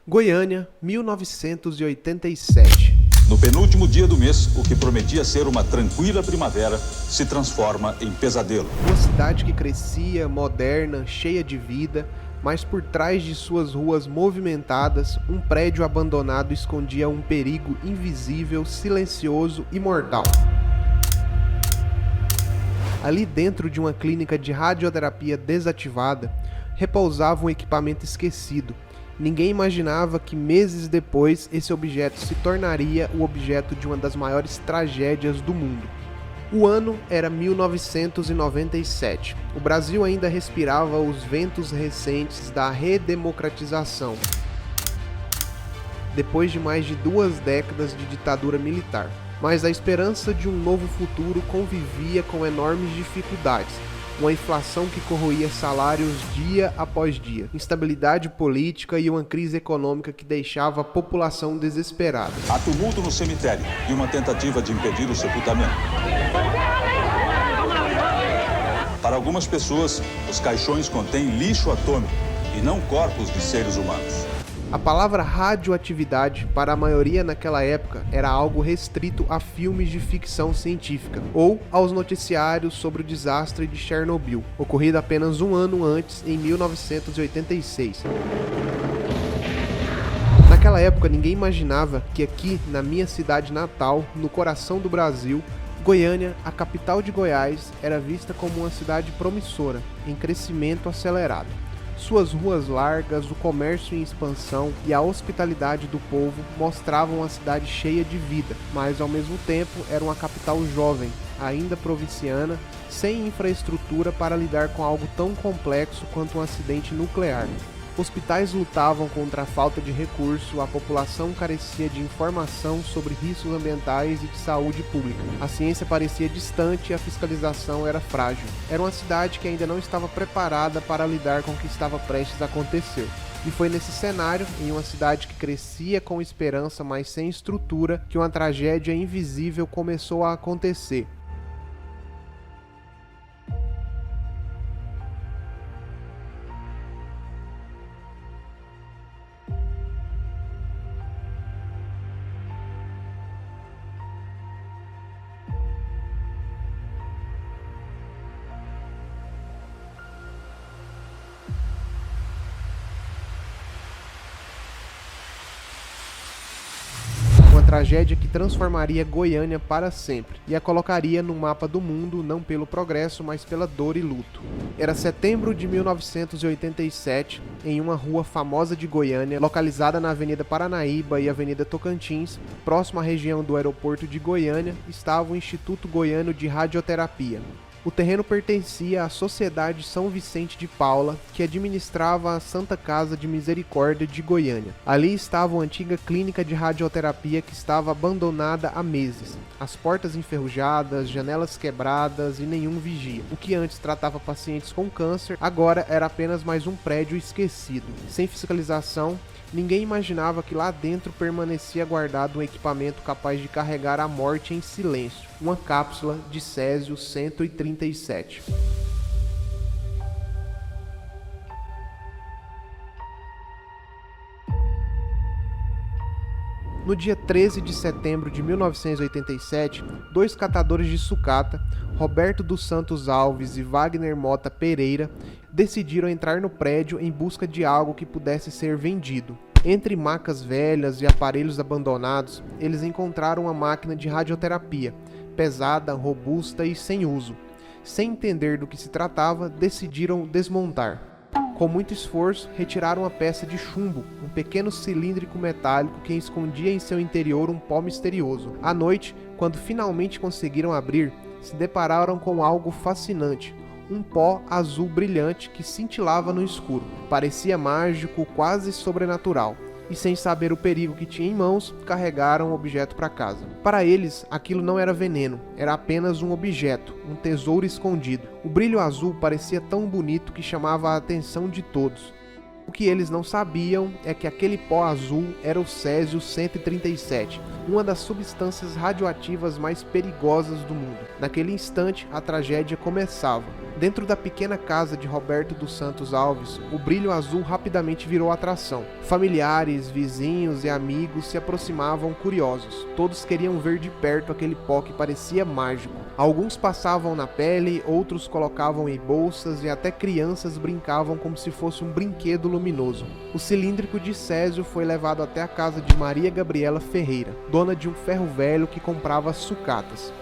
Goiânia, 1987. No penúltimo dia do mês, o que prometia ser uma tranquila primavera se transforma em pesadelo. Uma cidade que crescia, moderna, cheia de vida, mas por trás de suas ruas movimentadas, um prédio abandonado escondia um perigo invisível, silencioso e mortal. Ali dentro de uma clínica de radioterapia desativada, repousava um equipamento esquecido. Ninguém imaginava que meses depois esse objeto se tornaria o objeto de uma das maiores tragédias do mundo. O ano era 1997. O Brasil ainda respirava os ventos recentes da redemocratização, depois de mais de 2 décadas de ditadura militar. Mas a esperança de um novo futuro convivia com enormes dificuldades. Uma inflação que corroía salários dia após dia, instabilidade política e uma crise econômica que deixava a população desesperada. Há tumulto no cemitério e uma tentativa de impedir o sepultamento. Para algumas pessoas, os caixões contêm lixo atômico e não corpos de seres humanos. A palavra radioatividade, para a maioria naquela época, era algo restrito a filmes de ficção científica ou aos noticiários sobre o desastre de Chernobyl, ocorrido apenas um ano antes, em 1986. Naquela época, ninguém imaginava que aqui, na minha cidade natal, no coração do Brasil, Goiânia, a capital de Goiás, era vista como uma cidade promissora, em crescimento acelerado. Suas ruas largas, o comércio em expansão e a hospitalidade do povo mostravam uma cidade cheia de vida, mas ao mesmo tempo era uma capital jovem, ainda provinciana, sem infraestrutura para lidar com algo tão complexo quanto um acidente nuclear. Hospitais lutavam contra a falta de recurso, a população carecia de informação sobre riscos ambientais e de saúde pública. A ciência parecia distante e a fiscalização era frágil. Era uma cidade que ainda não estava preparada para lidar com o que estava prestes a acontecer. E foi nesse cenário, em uma cidade que crescia com esperança, mas sem estrutura, que uma tragédia invisível começou a acontecer. Tragédia que transformaria Goiânia para sempre e a colocaria no mapa do mundo não pelo progresso, mas pela dor e luto. Era setembro de 1987, em uma rua famosa de Goiânia, localizada na Avenida Paranaíba e Avenida Tocantins, próximo à região do aeroporto de Goiânia, estava o Instituto Goiano de Radioterapia. O terreno pertencia à Sociedade São Vicente de Paula, que administrava a Santa Casa de Misericórdia de Goiânia. Ali estava uma antiga clínica de radioterapia que estava abandonada há meses. As portas enferrujadas, janelas quebradas e nenhum vigia. O que antes tratava pacientes com câncer, agora era apenas mais um prédio esquecido. Sem fiscalização, ninguém imaginava que lá dentro permanecia guardado um equipamento capaz de carregar a morte em silêncio, uma cápsula de Césio-137. No dia 13 de setembro de 1987, 2 catadores de sucata, Roberto dos Santos Alves e Wagner Mota Pereira, decidiram entrar no prédio em busca de algo que pudesse ser vendido. Entre macas velhas e aparelhos abandonados, eles encontraram uma máquina de radioterapia, pesada, robusta e sem uso. Sem entender do que se tratava, decidiram desmontar. Com muito esforço, retiraram uma peça de chumbo, um pequeno cilíndrico metálico que escondia em seu interior um pó misterioso. À noite, quando finalmente conseguiram abrir, se depararam com algo fascinante. Um pó azul brilhante que cintilava no escuro. Parecia mágico, quase sobrenatural. E sem saber o perigo que tinha em mãos, carregaram o objeto para casa. Para eles, aquilo não era veneno, era apenas um objeto, um tesouro escondido. O brilho azul parecia tão bonito que chamava a atenção de todos. O que eles não sabiam é que aquele pó azul era o Césio-137, uma das substâncias radioativas mais perigosas do mundo. Naquele instante, a tragédia começava. Dentro da pequena casa de Roberto dos Santos Alves, o brilho azul rapidamente virou atração. Familiares, vizinhos e amigos se aproximavam curiosos. Todos queriam ver de perto aquele pó que parecia mágico. Alguns passavam na pele, outros colocavam em bolsas e até crianças brincavam como se fosse um brinquedo luminoso. O cilíndrico de Césio foi levado até a casa de Maria Gabriela Ferreira, dona de um ferro velho que comprava sucatas.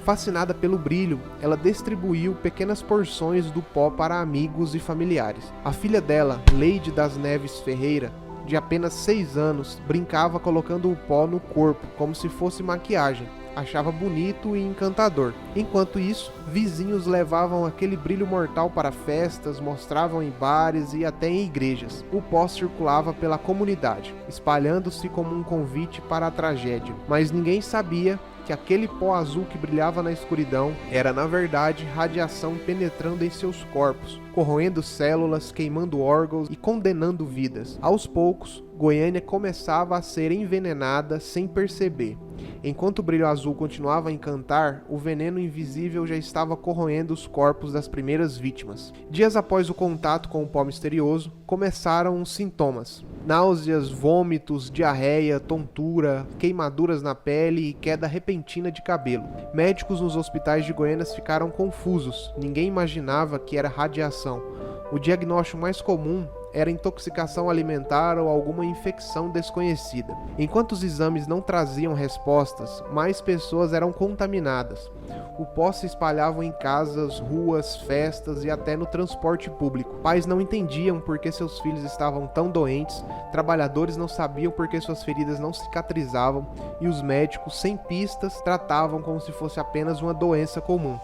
Fascinada pelo brilho, ela distribuiu pequenas porções do pó para amigos e familiares. A filha dela, Leide das Neves Ferreira, de apenas 6 anos, brincava colocando o pó no corpo, como se fosse maquiagem. Achava bonito e encantador. Enquanto isso, vizinhos levavam aquele brilho mortal para festas, mostravam em bares e até em igrejas. O pó circulava pela comunidade, espalhando-se como um convite para a tragédia. Mas ninguém sabia que aquele pó azul que brilhava na escuridão era, na verdade, radiação penetrando em seus corpos, corroendo células, queimando órgãos e condenando vidas. Aos poucos, Goiânia começava a ser envenenada sem perceber. Enquanto o brilho azul continuava a encantar, o veneno invisível já estava corroendo os corpos das primeiras vítimas. Dias após o contato com o pó misterioso, começaram os sintomas: náuseas, vômitos, diarreia, tontura, queimaduras na pele e queda repentina de cabelo. Médicos nos hospitais de Goiânia ficaram confusos. Ninguém imaginava que era radiação. O diagnóstico mais comum era intoxicação alimentar ou alguma infecção desconhecida. Enquanto os exames não traziam respostas, mais pessoas eram contaminadas. O pó se espalhava em casas, ruas, festas e até no transporte público. Pais não entendiam por que seus filhos estavam tão doentes, trabalhadores não sabiam por que suas feridas não cicatrizavam e os médicos, sem pistas, tratavam como se fosse apenas uma doença comum.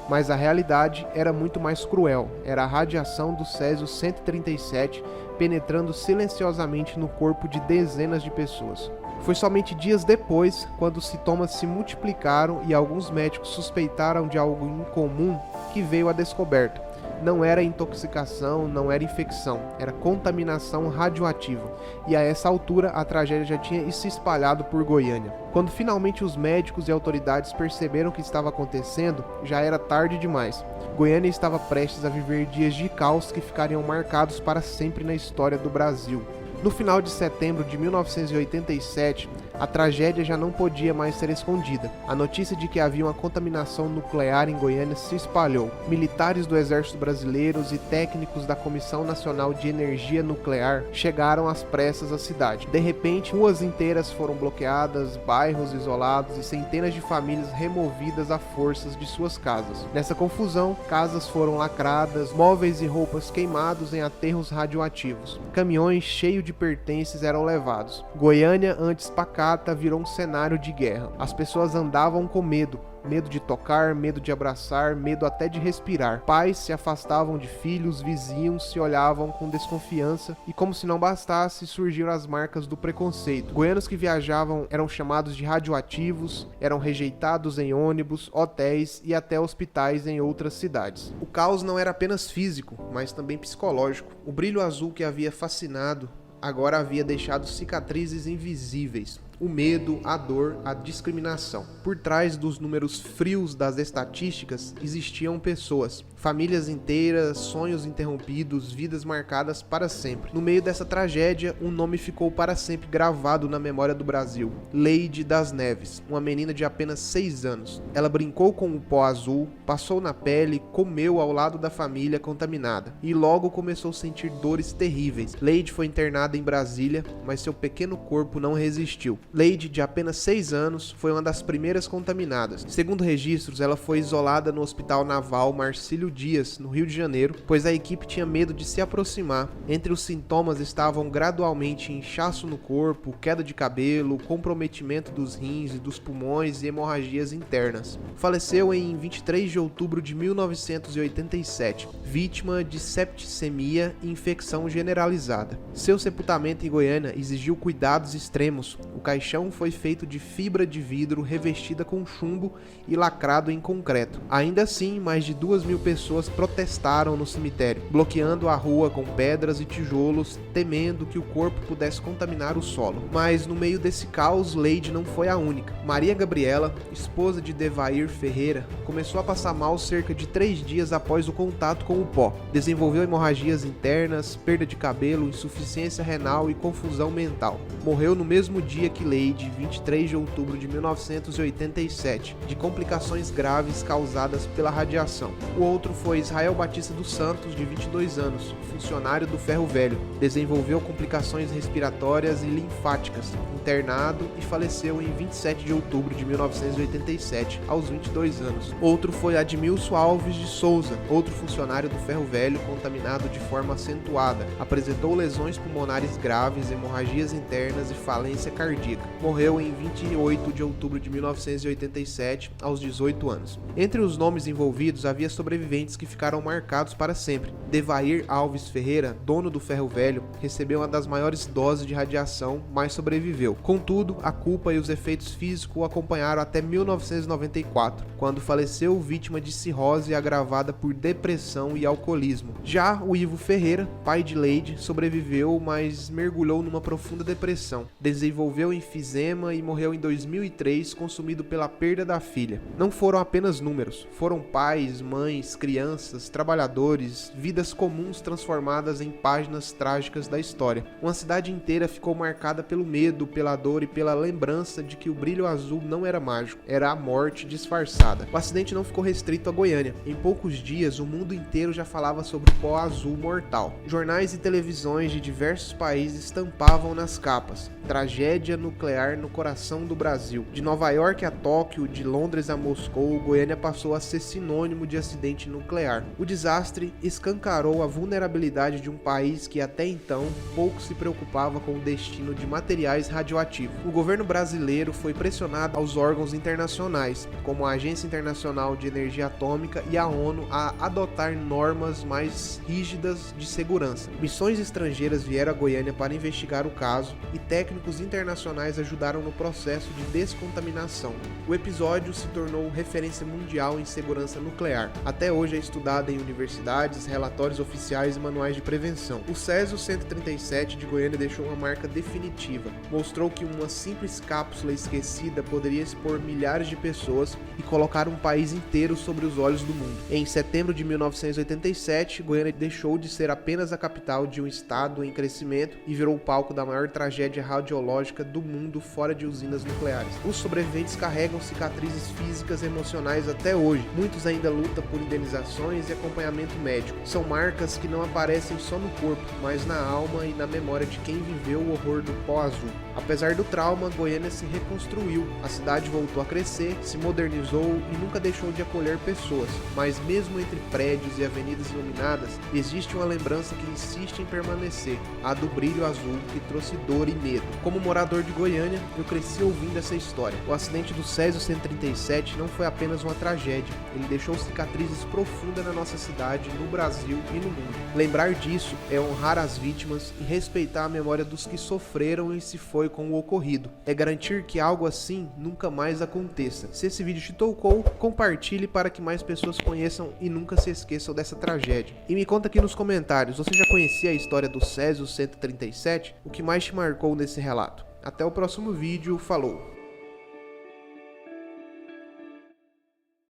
Mas a realidade era muito mais cruel. Era a radiação do Césio-137 penetrando silenciosamente no corpo de dezenas de pessoas. Foi somente dias depois, quando os sintomas se multiplicaram e alguns médicos suspeitaram de algo incomum, que veio a descoberta. Não era intoxicação, não era infecção, era contaminação radioativa. E a essa altura a tragédia já tinha se espalhado por Goiânia. Quando finalmente os médicos e autoridades perceberam o que estava acontecendo, já era tarde demais. Goiânia estava prestes a viver dias de caos que ficariam marcados para sempre na história do Brasil. No final de setembro de 1987, a tragédia já não podia mais ser escondida. A notícia de que havia uma contaminação nuclear em Goiânia se espalhou. Militares do Exército Brasileiro e técnicos da Comissão Nacional de Energia Nuclear chegaram às pressas à cidade. De repente, ruas inteiras foram bloqueadas, bairros isolados e centenas de famílias removidas à forças de suas casas. Nessa confusão, casas foram lacradas, móveis e roupas queimados em aterros radioativos. Caminhões cheios de pertences eram levados. Goiânia, antes pacata, virou um cenário de guerra. As pessoas andavam com medo. Medo de tocar, medo de abraçar, medo até de respirar. Pais se afastavam de filhos, vizinhos se olhavam com desconfiança e, como se não bastasse, surgiram as marcas do preconceito. Goianos que viajavam eram chamados de radioativos, eram rejeitados em ônibus, hotéis e até hospitais em outras cidades. O caos não era apenas físico, mas também psicológico. O brilho azul que havia fascinado agora havia deixado cicatrizes invisíveis. O medo, a dor, a discriminação. Por trás dos números frios das estatísticas existiam pessoas, famílias inteiras, sonhos interrompidos, vidas marcadas para sempre. No meio dessa tragédia, um nome ficou para sempre gravado na memória do Brasil: Leide das Neves, uma menina de apenas 6 anos. Ela brincou com o pó azul, passou na pele, comeu ao lado da família contaminada e logo começou a sentir dores terríveis. Leide foi internada em Brasília, mas seu pequeno corpo não resistiu. Leide, de apenas 6 anos, foi uma das primeiras contaminadas. Segundo registros, ela foi isolada no Hospital Naval Marcílio Dias, no Rio de Janeiro, pois a equipe tinha medo de se aproximar. Entre os sintomas estavam gradualmente inchaço no corpo, queda de cabelo, comprometimento dos rins e dos pulmões e hemorragias internas. Faleceu em 23 de outubro de 1987, vítima de septicemia e infecção generalizada. Seu sepultamento em Goiânia exigiu cuidados extremos. O caixão foi feito de fibra de vidro revestida com chumbo e lacrado em concreto. Ainda assim, mais de 2.000 pessoas protestaram no cemitério, bloqueando a rua com pedras e tijolos, temendo que o corpo pudesse contaminar o solo. Mas no meio desse caos, Leide não foi a única. Maria Gabriela, esposa de Devair Ferreira, começou a passar mal cerca de 3 dias após o contato com o pó. Desenvolveu hemorragias internas, perda de cabelo, insuficiência renal e confusão mental. Morreu no mesmo dia que Leide, 23 de outubro de 1987, de complicações graves causadas pela radiação. O outro foi Israel Batista dos Santos, de 22 anos, funcionário do Ferro Velho. Desenvolveu complicações respiratórias e linfáticas, internado e faleceu em 27 de outubro de 1987, aos 22 anos. Outro foi Admilson Alves de Souza, outro funcionário do Ferro Velho, contaminado de forma acentuada. Apresentou lesões pulmonares graves, hemorragias internas e falência cardíaca. Morreu em 28 de outubro de 1987, aos 18 anos. Entre os nomes envolvidos, havia sobreviventes que ficaram marcados para sempre. Devair Alves Ferreira, dono do Ferro Velho, recebeu uma das maiores doses de radiação, mas sobreviveu. Contudo, a culpa e os efeitos físicos o acompanharam até 1994, quando faleceu vítima de cirrose agravada por depressão e alcoolismo. Já o Ivo Ferreira, pai de Leide, sobreviveu, mas mergulhou numa profunda depressão. Desenvolveu enfisema e morreu em 2003, consumido pela perda da filha. Não foram apenas números, foram pais, mães, crianças, trabalhadores, vidas comuns transformadas em páginas trágicas da história. Uma cidade inteira ficou marcada pelo medo, pela dor e pela lembrança de que o brilho azul não era mágico, era a morte disfarçada. O acidente não ficou restrito a Goiânia. Em poucos dias, o mundo inteiro já falava sobre o pó azul mortal. Jornais e televisões de diversos países estampavam nas capas: tragédia nuclear no coração do Brasil. De Nova York a Tóquio, de Londres a Moscou, Goiânia passou a ser sinônimo de acidente nuclear. O desastre escancarou a vulnerabilidade de um país que até então pouco se preocupava com o destino de materiais radioativos. O governo brasileiro foi pressionado aos órgãos internacionais, como a Agência Internacional de Energia Atômica e a ONU, a adotar normas mais rígidas de segurança. Missões estrangeiras vieram a Goiânia para investigar o caso e técnicos internacionais ajudaram no processo de descontaminação. O episódio se tornou referência mundial em segurança nuclear. Até hoje é estudado em universidades, relatórios oficiais e manuais de prevenção. O Césio 137 de Goiânia deixou uma marca definitiva. Mostrou que uma simples cápsula esquecida poderia expor milhares de pessoas e colocar um país inteiro sobre os olhos do mundo. Em setembro de 1987, Goiânia deixou de ser apenas a capital de um estado em crescimento e virou o palco da maior tragédia radiológica do mundo fora de usinas nucleares. Os sobreviventes carregam cicatrizes físicas e emocionais até hoje. Muitos ainda lutam por indenizações e acompanhamento médico. São marcas que não aparecem só no corpo, mas na alma e na memória de quem viveu o horror do pó azul. Apesar do trauma, Goiânia se reconstruiu. A cidade voltou a crescer, se modernizou e nunca deixou de acolher pessoas. Mas mesmo entre prédios e avenidas iluminadas, existe uma lembrança que insiste em permanecer, a do brilho azul que trouxe dor e medo. Como morador de Goiânia, eu cresci ouvindo essa história. O acidente do Césio 137 não foi apenas uma tragédia, ele deixou cicatrizes profundas na nossa cidade, no Brasil e no mundo. Lembrar disso é honrar as vítimas e respeitar a memória dos que sofreram e se foi com o ocorrido. É garantir que algo assim nunca mais aconteça. Se esse vídeo te tocou, compartilhe para que mais pessoas conheçam e nunca se esqueçam dessa tragédia. E me conta aqui nos comentários, você já conhecia a história do Césio 137? O que mais te marcou nesse relato? Até o próximo vídeo, falou!